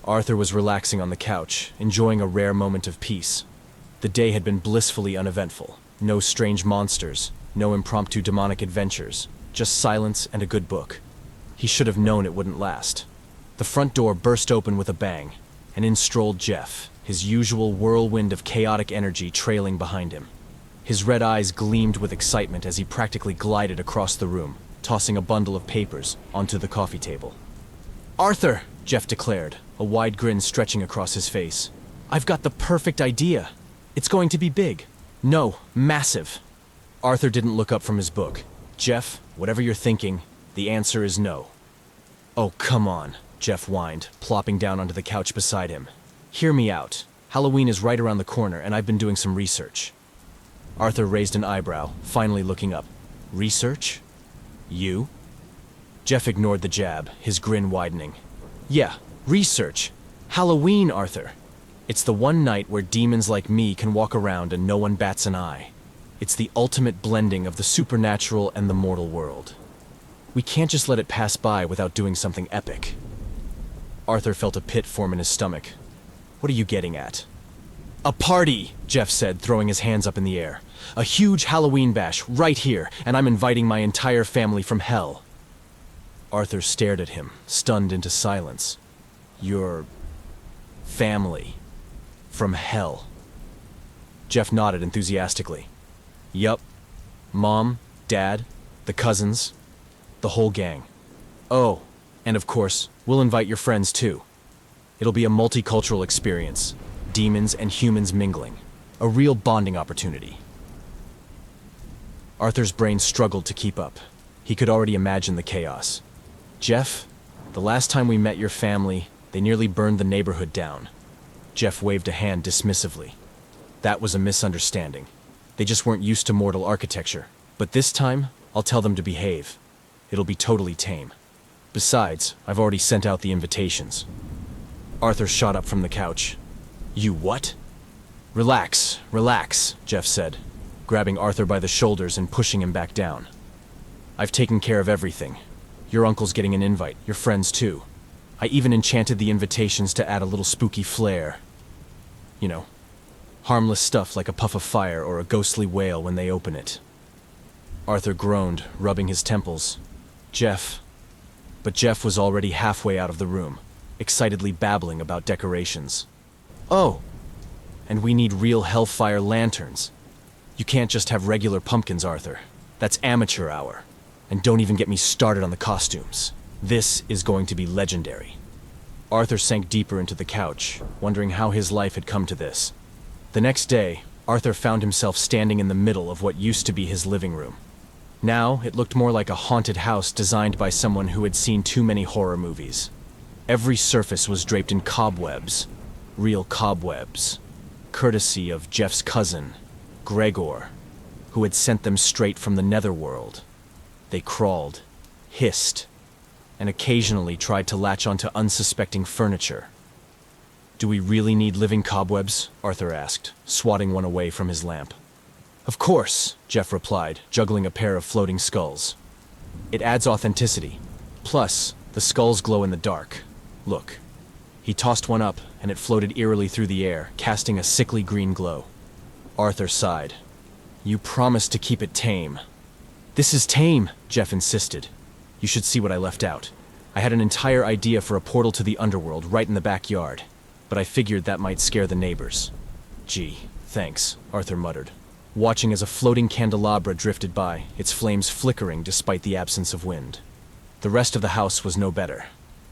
Arthur was relaxing on the couch, enjoying a rare moment of peace. The day had been blissfully uneventful. No strange monsters, no impromptu demonic adventures, just silence and a good book. He should have known it wouldn't last. The front door burst open with a bang, and in strolled Jeff, his usual whirlwind of chaotic energy trailing behind him. His red eyes gleamed with excitement as he practically glided across the room, tossing a bundle of papers onto the coffee table. "Arthur," Jeff declared, a wide grin stretching across his face. "I've got the perfect idea. It's going to be big. No, massive." Arthur didn't look up from his book. "Jeff, whatever you're thinking, the answer is no." "Oh, come on," Jeff whined, plopping down onto the couch beside him. "Hear me out. Halloween is right around the corner, and I've been doing some research." Arthur raised an eyebrow, finally looking up. "Research? You?" Jeff ignored the jab, his grin widening. "Yeah, research. Halloween, Arthur. It's the one night where demons like me can walk around and no one bats an eye. It's the ultimate blending of the supernatural and the mortal world. We can't just let it pass by without doing something epic." Arthur felt a pit form in his stomach. "What are you getting at?" "A party," Jeff said, throwing his hands up in the air. "A huge Halloween bash, right here, and I'm inviting my entire family from hell." Arthur stared at him, stunned into silence. "Your family from hell?" Jeff nodded enthusiastically. "Yup. Mom, Dad, the cousins, the whole gang. Oh, and of course, we'll invite your friends too. It'll be a multicultural experience, demons and humans mingling. A real bonding opportunity." Arthur's brain struggled to keep up. He could already imagine the chaos. "Jeff, the last time we met your family, they nearly burned the neighborhood down." Jeff waved a hand dismissively. "That was a misunderstanding. They just weren't used to mortal architecture. But this time, I'll tell them to behave. It'll be totally tame. Besides, I've already sent out the invitations." Arthur shot up from the couch. "You what?" Relax, Jeff said, grabbing Arthur by the shoulders and pushing him back down. "I've taken care of everything. Your uncle's getting an invite, your friends too. I even enchanted the invitations to add a little spooky flair. You know, harmless stuff like a puff of fire or a ghostly wail when they open it." Arthur groaned, rubbing his temples. But Jeff was already halfway out of the room, excitedly babbling about decorations. "Oh, and we need real hellfire lanterns. You can't just have regular pumpkins, Arthur. That's amateur hour. And don't even get me started on the costumes. This is going to be legendary." Arthur sank deeper into the couch, wondering how his life had come to this. The next day, Arthur found himself standing in the middle of what used to be his living room. Now, it looked more like a haunted house designed by someone who had seen too many horror movies. Every surface was draped in cobwebs. Real cobwebs. Courtesy of Jeff's cousin, Gregor, who had sent them straight from the netherworld. They crawled, hissed, and occasionally tried to latch onto unsuspecting furniture. "Do we really need living cobwebs?" Arthur asked, swatting one away from his lamp. "Of course," Jeff replied, juggling a pair of floating skulls. "It adds authenticity. Plus, the skulls glow in the dark. Look." He tossed one up, and it floated eerily through the air, casting a sickly green glow. Arthur sighed. "You promised to keep it tame." "This is tame," Jeff insisted. "You should see what I left out. I had an entire idea for a portal to the underworld right in the backyard, but I figured that might scare the neighbors." "Gee, thanks," Arthur muttered, watching as a floating candelabra drifted by, its flames flickering despite the absence of wind. The rest of the house was no better.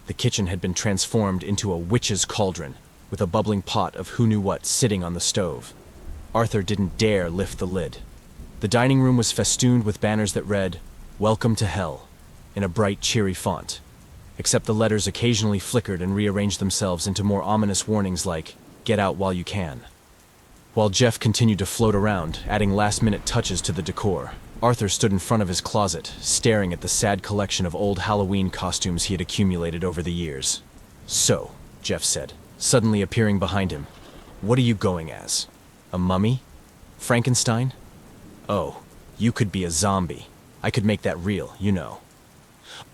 The kitchen had been transformed into a witch's cauldron, with a bubbling pot of who-knew-what sitting on the stove. Arthur didn't dare lift the lid. The dining room was festooned with banners that read, "Welcome to Hell," in a bright, cheery font, except the letters occasionally flickered and rearranged themselves into more ominous warnings like, "Get out while you can." While Jeff continued to float around, adding last-minute touches to the decor, Arthur stood in front of his closet, staring at the sad collection of old Halloween costumes he had accumulated over the years. "So," Jeff said, suddenly appearing behind him, "what are you going as? A mummy? Frankenstein? Oh, you could be a zombie. I could make that real, you know."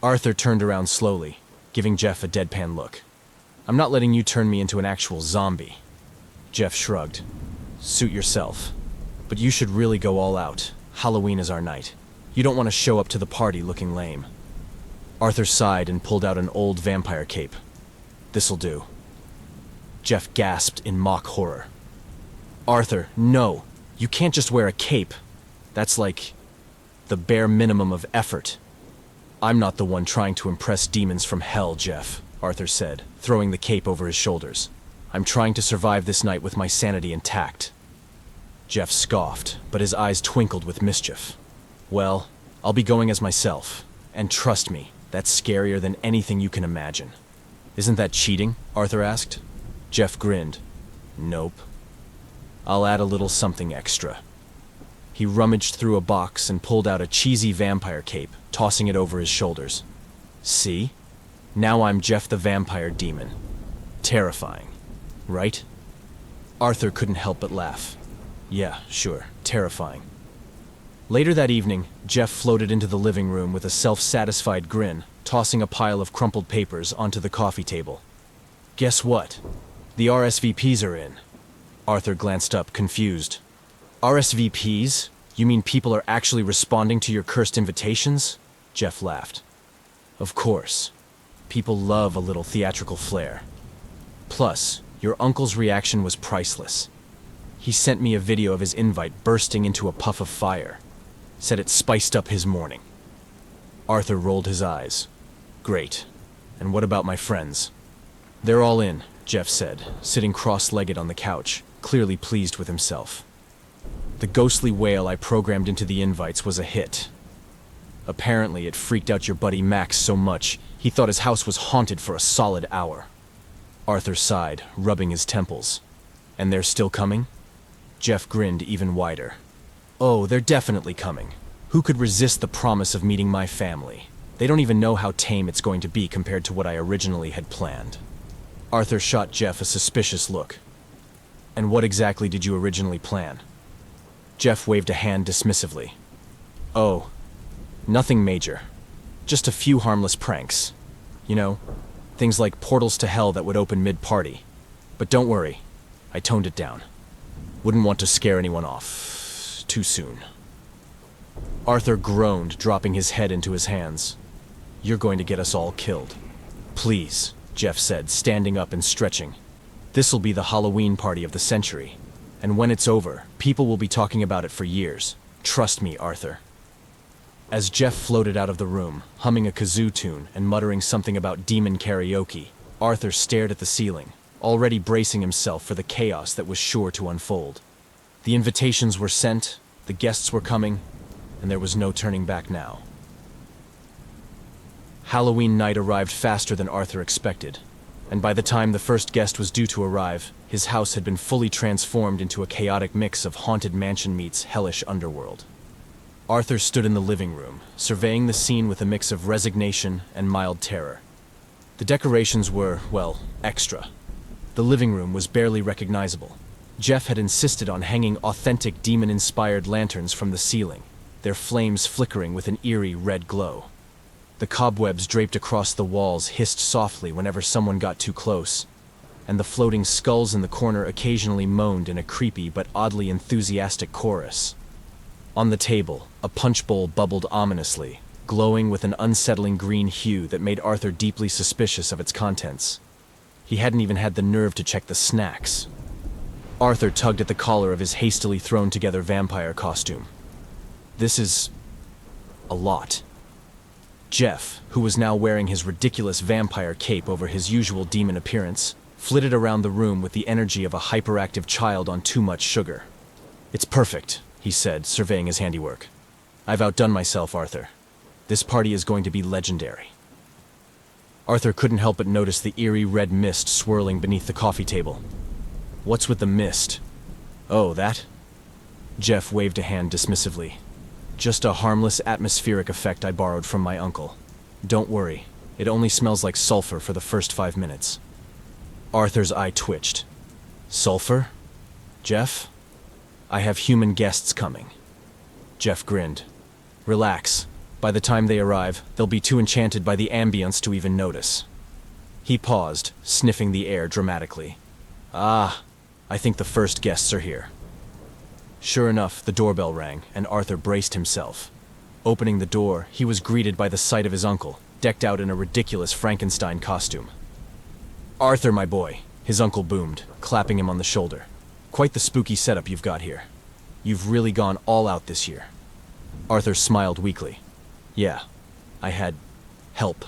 Arthur turned around slowly, giving Jeff a deadpan look. I'm not letting you turn me into an actual zombie. Jeff shrugged. Suit yourself. But you should really go all out. Halloween is our night. You don't want to show up to the party looking lame. Arthur sighed and pulled out an old vampire cape. This'll do. Jeff gasped in mock horror. Arthur, no. You can't just wear a cape. That's like the bare minimum of effort. I'm not the one trying to impress demons from hell, Jeff, Arthur said, throwing the cape over his shoulders. I'm trying to survive this night with my sanity intact. Jeff scoffed, but his eyes twinkled with mischief. Well, I'll be going as myself. And trust me, that's scarier than anything you can imagine. Isn't that cheating? Arthur asked. Jeff grinned. Nope. I'll add a little something extra. He rummaged through a box and pulled out a cheesy vampire cape, tossing it over his shoulders. See? Now I'm Jeff the Vampire Demon. Terrifying, right? Arthur couldn't help but laugh. Yeah, sure, terrifying. Later that evening, Jeff floated into the living room with a self-satisfied grin, tossing a pile of crumpled papers onto the coffee table. Guess what? The RSVPs are in. Arthur glanced up, confused. RSVPs? You mean people are actually responding to your cursed invitations? Jeff laughed. Of course. People love a little theatrical flair. Plus, your uncle's reaction was priceless. He sent me a video of his invite bursting into a puff of fire. Said it spiced up his morning. Arthur rolled his eyes. Great. And what about my friends? They're all in, Jeff said, sitting cross-legged on the couch, clearly pleased with himself. The ghostly wail I programmed into the invites was a hit. Apparently, it freaked out your buddy Max so much, he thought his house was haunted for a solid hour. Arthur sighed, rubbing his temples. And they're still coming? Jeff grinned even wider. Oh, they're definitely coming. Who could resist the promise of meeting my family? They don't even know how tame it's going to be compared to what I originally had planned. Arthur shot Jeff a suspicious look. And what exactly did you originally plan? Jeff waved a hand dismissively. Oh, nothing major. Just a few harmless pranks. You know, things like portals to hell that would open mid-party. But don't worry, I toned it down. Wouldn't want to scare anyone off too soon. Arthur groaned, dropping his head into his hands. You're going to get us all killed. Please, Jeff said, standing up and stretching. This'll be the Halloween party of the century. And when it's over, people will be talking about it for years. Trust me, Arthur. As Jeff floated out of the room, humming a kazoo tune and muttering something about demon karaoke, Arthur stared at the ceiling, already bracing himself for the chaos that was sure to unfold. The invitations were sent, the guests were coming, and there was no turning back now. Halloween night arrived faster than Arthur expected, and by the time the first guest was due to arrive, his house had been fully transformed into a chaotic mix of haunted mansion meets hellish underworld. Arthur stood in the living room, surveying the scene with a mix of resignation and mild terror. The decorations were, well, extra. The living room was barely recognizable. Jeff had insisted on hanging authentic demon-inspired lanterns from the ceiling, their flames flickering with an eerie red glow. The cobwebs draped across the walls hissed softly whenever someone got too close, and the floating skulls in the corner occasionally moaned in a creepy but oddly enthusiastic chorus. On the table, a punch bowl bubbled ominously, glowing with an unsettling green hue that made Arthur deeply suspicious of its contents. He hadn't even had the nerve to check the snacks. Arthur tugged at the collar of his hastily thrown-together vampire costume. This is a lot. Jeff, who was now wearing his ridiculous vampire cape over his usual demon appearance, flitted around the room with the energy of a hyperactive child on too much sugar. It's perfect, he said, surveying his handiwork. I've outdone myself, Arthur. This party is going to be legendary. Arthur couldn't help but notice the eerie red mist swirling beneath the coffee table. What's with the mist? Oh, that? Jeff waved a hand dismissively. Just a harmless atmospheric effect I borrowed from my uncle. Don't worry, it only smells like sulfur for the first 5 minutes. Arthur's eye twitched. Sulfur? Jeff? I have human guests coming. Jeff grinned. Relax. By the time they arrive, they'll be too enchanted by the ambience to even notice. He paused, sniffing the air dramatically. "Ah, I think the first guests are here." Sure enough, the doorbell rang, and Arthur braced himself. Opening the door, he was greeted by the sight of his uncle, decked out in a ridiculous Frankenstein costume. "Arthur, my boy," his uncle boomed, clapping him on the shoulder. "Quite the spooky setup you've got here. You've really gone all out this year." Arthur smiled weakly. "Yeah, I had help."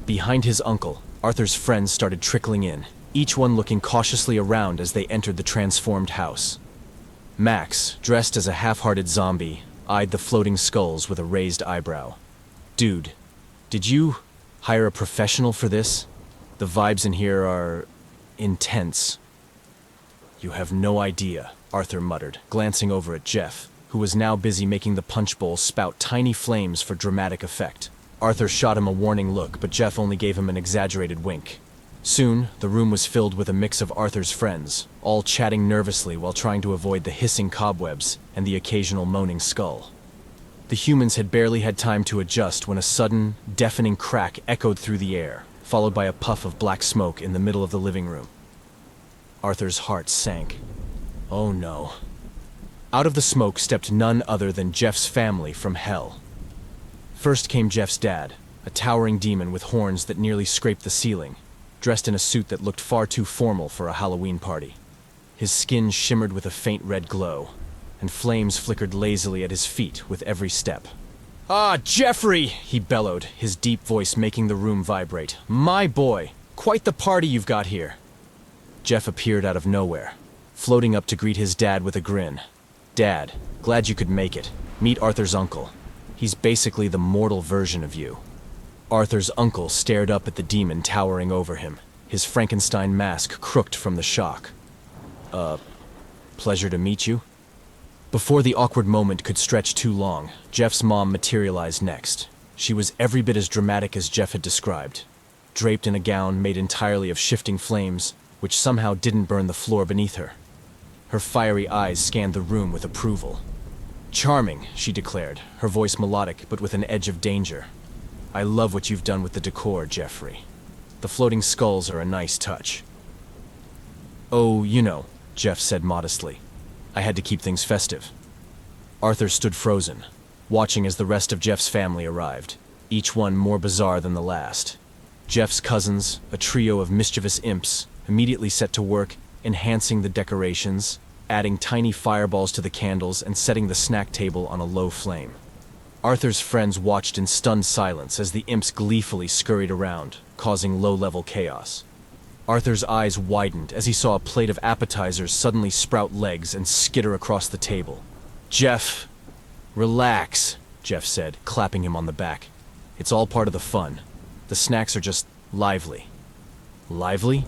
Behind his uncle, Arthur's friends started trickling in, each one looking cautiously around as they entered the transformed house. Max, dressed as a half-hearted zombie, eyed the floating skulls with a raised eyebrow. "Dude, did you hire a professional for this? The vibes in here are intense." "You have no idea," Arthur muttered, glancing over at Jeff, who was now busy making the punch bowl spout tiny flames for dramatic effect. Arthur shot him a warning look, but Jeff only gave him an exaggerated wink. Soon, the room was filled with a mix of Arthur's friends, all chatting nervously while trying to avoid the hissing cobwebs and the occasional moaning skull. The humans had barely had time to adjust when a sudden, deafening crack echoed through the air, followed by a puff of black smoke in the middle of the living room. Arthur's heart sank. Oh no. Out of the smoke stepped none other than Jeff's family from hell. First came Jeff's dad, a towering demon with horns that nearly scraped the ceiling, dressed in a suit that looked far too formal for a Halloween party. His skin shimmered with a faint red glow, and flames flickered lazily at his feet with every step. "Ah, Jeffrey!" he bellowed, his deep voice making the room vibrate. "My boy, quite the party you've got here." Jeff appeared out of nowhere, floating up to greet his dad with a grin. "Dad, glad you could make it. Meet Arthur's uncle. He's basically the mortal version of you." Arthur's uncle stared up at the demon towering over him, his Frankenstein mask crooked from the shock. Pleasure to meet you." Before the awkward moment could stretch too long, Jeff's mom materialized next. She was every bit as dramatic as Jeff had described, draped in a gown made entirely of shifting flames, which somehow didn't burn the floor beneath her. Her fiery eyes scanned the room with approval. "Charming," she declared, her voice melodic but with an edge of danger. "I love what you've done with the decor, Jeffrey. The floating skulls are a nice touch." "Oh, you know," Jeff said modestly. "I had to keep things festive." Arthur stood frozen, watching as the rest of Jeff's family arrived, each one more bizarre than the last. Jeff's cousins, a trio of mischievous imps, immediately set to work, enhancing the decorations, adding tiny fireballs to the candles and setting the snack table on a low flame. Arthur's friends watched in stunned silence as the imps gleefully scurried around, causing low-level chaos. Arthur's eyes widened as he saw a plate of appetizers suddenly sprout legs and skitter across the table. "Jeff, relax," Jeff said, clapping him on the back. "It's all part of the fun. The snacks are just lively." "Lively?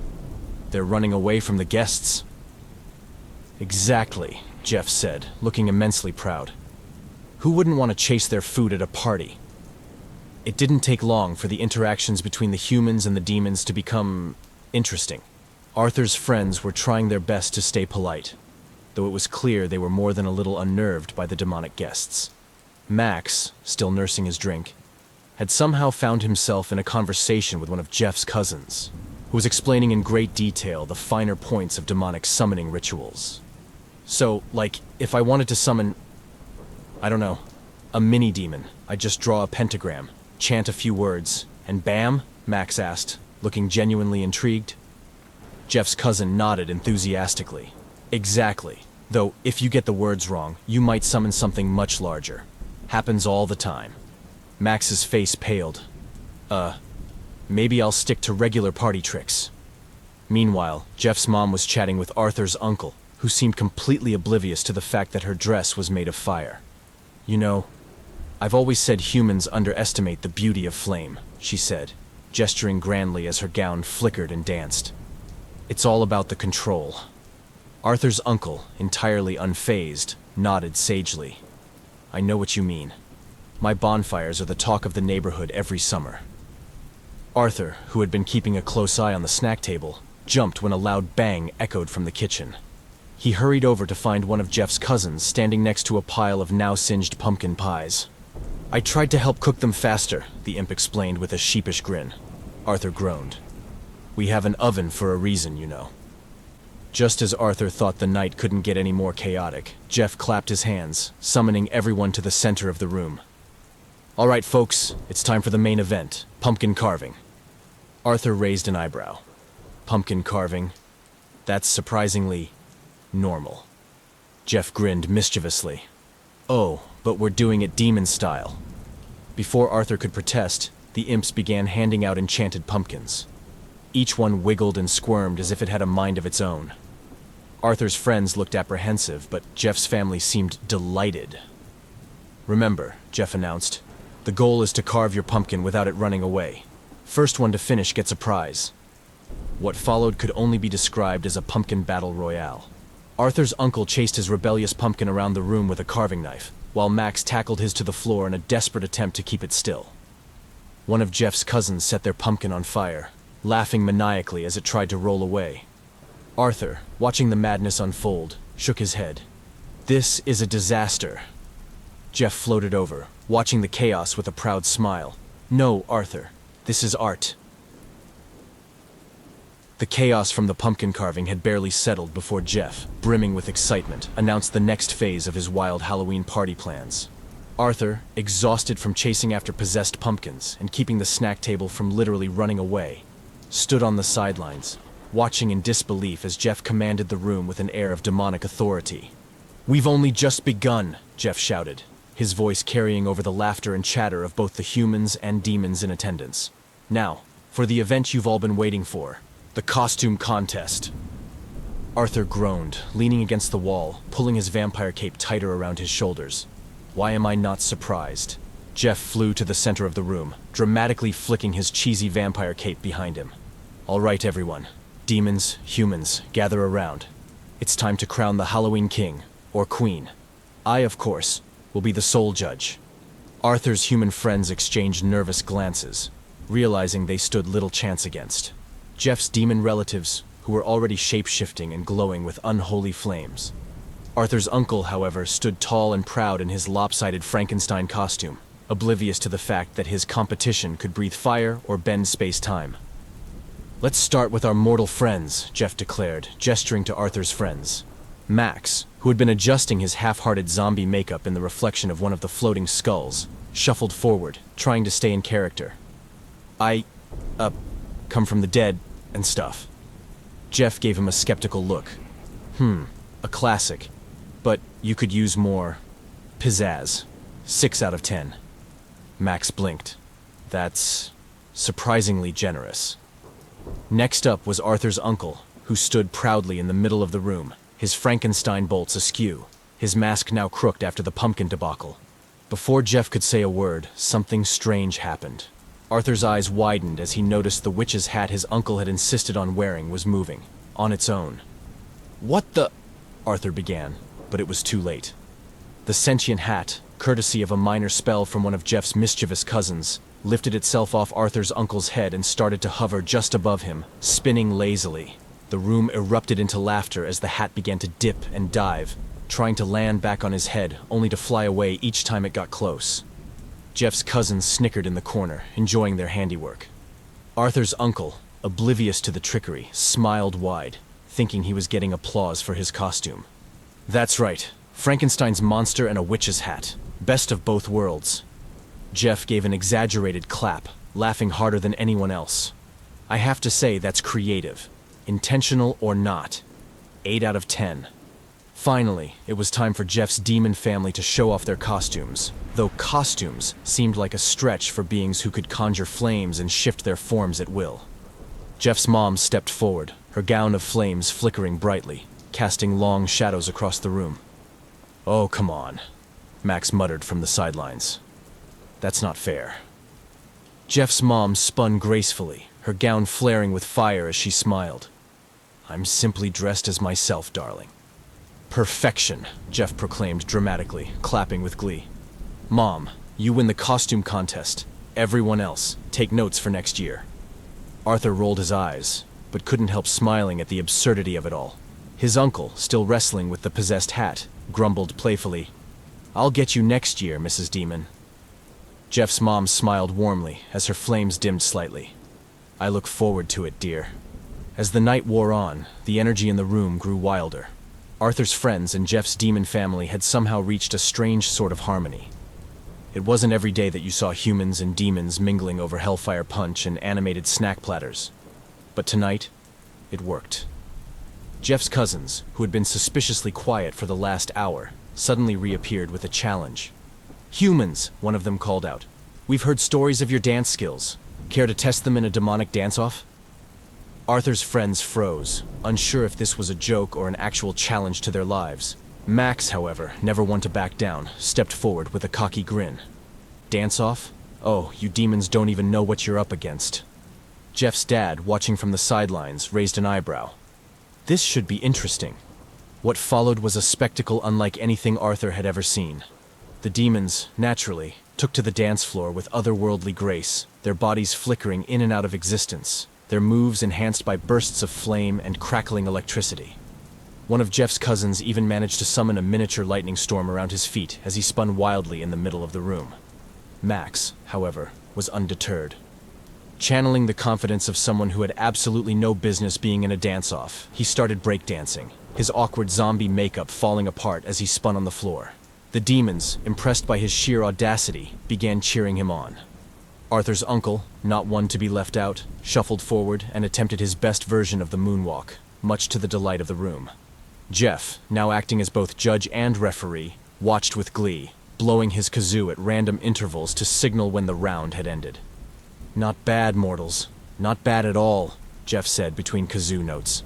They're running away from the guests." "Exactly," Jeff said, looking immensely proud. "Who wouldn't want to chase their food at a party?" It didn't take long for the interactions between the humans and the demons to become interesting. Arthur's friends were trying their best to stay polite, though it was clear they were more than a little unnerved by the demonic guests. Max, still nursing his drink, had somehow found himself in a conversation with one of Jeff's cousins, who was explaining in great detail the finer points of demonic summoning rituals. "So, like, if I wanted to summon, I don't know, a mini-demon, I'd just draw a pentagram, chant a few words, and bam?" Max asked, looking genuinely intrigued. Jeff's cousin nodded enthusiastically. "Exactly. Though, if you get the words wrong, you might summon something much larger. Happens all the time." Max's face paled. Maybe I'll stick to regular party tricks." Meanwhile, Jeff's mom was chatting with Arthur's uncle, who seemed completely oblivious to the fact that her dress was made of fire. "You know, I've always said humans underestimate the beauty of flame," she said, gesturing grandly as her gown flickered and danced. "It's all about the control." Arthur's uncle, entirely unfazed, nodded sagely. "I know what you mean. My bonfires are the talk of the neighborhood every summer." Arthur, who had been keeping a close eye on the snack table, jumped when a loud bang echoed from the kitchen. He hurried over to find one of Jeff's cousins standing next to a pile of now-singed pumpkin pies. "I tried to help cook them faster," the imp explained with a sheepish grin. Arthur groaned. We have an oven for a reason, you know. Just as Arthur thought the night couldn't get any more chaotic, Jeff clapped his hands, summoning everyone to the center of the room. All right, folks, it's time for the main event, pumpkin carving. Arthur raised an eyebrow. Pumpkin carving? That's surprisingly normal. Jeff grinned mischievously. Oh, but we're doing it demon style. Before Arthur could protest, the imps began handing out enchanted pumpkins. Each one wiggled and squirmed as if it had a mind of its own. Arthur's friends looked apprehensive, but Jeff's family seemed delighted. Remember, Jeff announced, the goal is to carve your pumpkin without it running away. First one to finish gets a prize. What followed could only be described as a pumpkin battle royale. Arthur's uncle chased his rebellious pumpkin around the room with a carving knife, while Max tackled his to the floor in a desperate attempt to keep it still. One of Jeff's cousins set their pumpkin on fire, laughing maniacally as it tried to roll away. Arthur, watching the madness unfold, shook his head. This is a disaster. Jeff floated over, watching the chaos with a proud smile. No, Arthur, this is art. The chaos from the pumpkin carving had barely settled before Jeff, brimming with excitement, announced the next phase of his wild Halloween party plans. Arthur, exhausted from chasing after possessed pumpkins and keeping the snack table from literally running away, stood on the sidelines, watching in disbelief as Jeff commanded the room with an air of demonic authority. "We've only just begun," Jeff shouted, his voice carrying over the laughter and chatter of both the humans and demons in attendance. "Now, for the event you've all been waiting for, the costume contest." Arthur groaned, leaning against the wall, pulling his vampire cape tighter around his shoulders. Why am I not surprised? Jeff flew to the center of the room, dramatically flicking his cheesy vampire cape behind him. "All right, everyone. Demons, humans, gather around. It's time to crown the Halloween king, or queen. I, of course, will be the sole judge." Arthur's human friends exchanged nervous glances, realizing they stood little chance against Jeff's demon relatives, who were already shape-shifting and glowing with unholy flames. Arthur's uncle, however, stood tall and proud in his lopsided Frankenstein costume, oblivious to the fact that his competition could breathe fire or bend space-time. "Let's start with our mortal friends," Jeff declared, gesturing to Arthur's friends. Max, who had been adjusting his half-hearted zombie makeup in the reflection of one of the floating skulls, shuffled forward, trying to stay in character. I come from the dead and stuff." Jeff gave him a skeptical look. A classic. But you could use more pizzazz. 6 out of 10. Max blinked. That's surprisingly generous. Next up was Arthur's uncle, who stood proudly in the middle of the room, his Frankenstein bolts askew, his mask now crooked after the pumpkin debacle. Before Jeff could say a word, something strange happened. Arthur's eyes widened as he noticed the witch's hat his uncle had insisted on wearing was moving, on its own. "What the—" Arthur began, but it was too late. The sentient hat, courtesy of a minor spell from one of Jeff's mischievous cousins, lifted itself off Arthur's uncle's head and started to hover just above him, spinning lazily. The room erupted into laughter as the hat began to dip and dive, trying to land back on his head, only to fly away each time it got close. Jeff's cousins snickered in the corner, enjoying their handiwork. Arthur's uncle, oblivious to the trickery, smiled wide, thinking he was getting applause for his costume. "That's right. Frankenstein's monster and a witch's hat. Best of both worlds." Jeff gave an exaggerated clap, laughing harder than anyone else. "I have to say that's creative. Intentional or not. 8 out of 10. Finally, it was time for Jeff's demon family to show off their costumes, though costumes seemed like a stretch for beings who could conjure flames and shift their forms at will. Jeff's mom stepped forward, her gown of flames flickering brightly, casting long shadows across the room. "Oh, come on," Max muttered from the sidelines. "That's not fair." Jeff's mom spun gracefully, her gown flaring with fire as she smiled. "I'm simply dressed as myself, darling." "Perfection," Jeff proclaimed dramatically, clapping with glee. "Mom, you win the costume contest. Everyone else, take notes for next year." Arthur rolled his eyes, but couldn't help smiling at the absurdity of it all. His uncle, still wrestling with the possessed hat, grumbled playfully, "I'll get you next year, Mrs. Demon." Jeff's mom smiled warmly as her flames dimmed slightly. "I look forward to it, dear." As the night wore on, the energy in the room grew wilder. Arthur's friends and Jeff's demon family had somehow reached a strange sort of harmony. It wasn't every day that you saw humans and demons mingling over hellfire punch and animated snack platters. But tonight, it worked. Jeff's cousins, who had been suspiciously quiet for the last hour, suddenly reappeared with a challenge. "Humans," one of them called out. "We've heard stories of your dance skills. Care to test them in a demonic dance-off?" Arthur's friends froze, unsure if this was a joke or an actual challenge to their lives. Max, however, never one to back down, stepped forward with a cocky grin. "Dance-off? Oh, you demons don't even know what you're up against." Jeff's dad, watching from the sidelines, raised an eyebrow. This should be interesting. What followed was a spectacle unlike anything Arthur had ever seen. The demons, naturally, took to the dance floor with otherworldly grace, their bodies flickering in and out of existence, their moves enhanced by bursts of flame and crackling electricity. One of Jeff's cousins even managed to summon a miniature lightning storm around his feet as he spun wildly in the middle of the room. Max, however, was undeterred. Channeling the confidence of someone who had absolutely no business being in a dance-off, he started breakdancing, his awkward zombie makeup falling apart as he spun on the floor. The demons, impressed by his sheer audacity, began cheering him on. Arthur's uncle, not one to be left out, shuffled forward and attempted his best version of the moonwalk, much to the delight of the room. Jeff, now acting as both judge and referee, watched with glee, blowing his kazoo at random intervals to signal when the round had ended. "Not bad, mortals. Not bad at all," Jeff said between kazoo notes.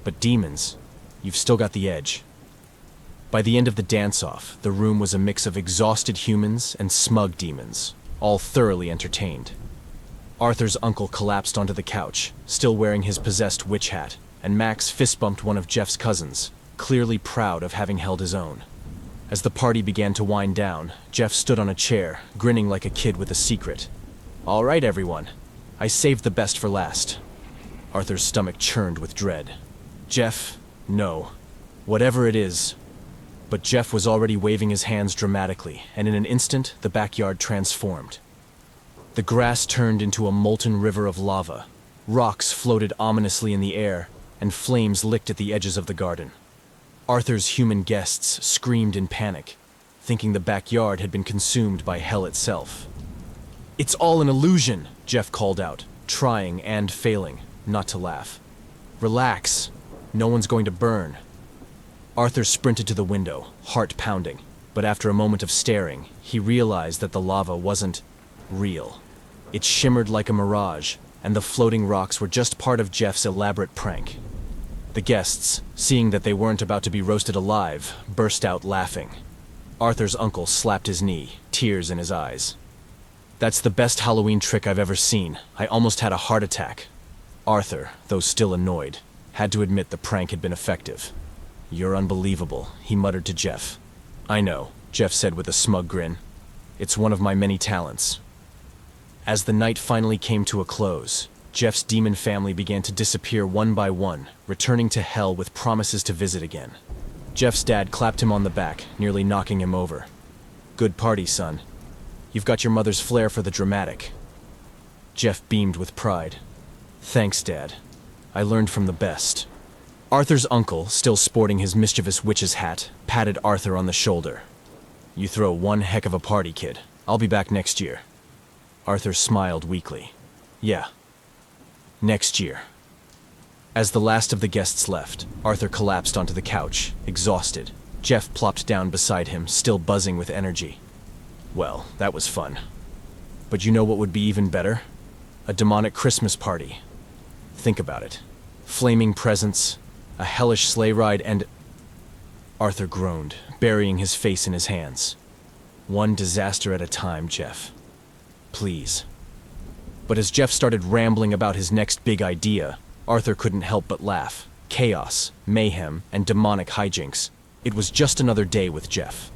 "But demons, you've still got the edge." By the end of the dance-off, the room was a mix of exhausted humans and smug demons, all thoroughly entertained. Arthur's uncle collapsed onto the couch, still wearing his possessed witch hat, and Max fist-bumped one of Jeff's cousins, clearly proud of having held his own. As the party began to wind down, Jeff stood on a chair, grinning like a kid with a secret. "All right, everyone. I saved the best for last." Arthur's stomach churned with dread. "Jeff, no. Whatever it is." But Jeff was already waving his hands dramatically, and in an instant, the backyard transformed. The grass turned into a molten river of lava. Rocks floated ominously in the air, and flames licked at the edges of the garden. Arthur's human guests screamed in panic, thinking the backyard had been consumed by hell itself. "It's all an illusion," Jeff called out, trying and failing not to laugh. "Relax. No one's going to burn." Arthur sprinted to the window, heart pounding, but after a moment of staring, he realized that the lava wasn't real. It shimmered like a mirage, and the floating rocks were just part of Jeff's elaborate prank. The guests, seeing that they weren't about to be roasted alive, burst out laughing. Arthur's uncle slapped his knee, tears in his eyes. "That's the best Halloween trick I've ever seen. I almost had a heart attack." Arthur, though still annoyed, had to admit the prank had been effective. "You're unbelievable," he muttered to Jeff. "I know," Jeff said with a smug grin. "It's one of my many talents." As the night finally came to a close, Jeff's demon family began to disappear one by one, returning to hell with promises to visit again. Jeff's dad clapped him on the back, nearly knocking him over. "Good party, son. You've got your mother's flair for the dramatic." Jeff beamed with pride. "Thanks, Dad. I learned from the best." Arthur's uncle, still sporting his mischievous witch's hat, patted Arthur on the shoulder. "You throw one heck of a party, kid. I'll be back next year." Arthur smiled weakly. "Yeah. Next year." As the last of the guests left, Arthur collapsed onto the couch, exhausted. Jeff plopped down beside him, still buzzing with energy. "Well, that was fun. But you know what would be even better? A demonic Christmas party. Think about it. Flaming presents, a hellish sleigh ride, and—" Arthur groaned, burying his face in his hands. "One disaster at a time, Jeff. Please." But as Jeff started rambling about his next big idea, Arthur couldn't help but laugh. Chaos, mayhem, and demonic hijinks. It was just another day with Jeff.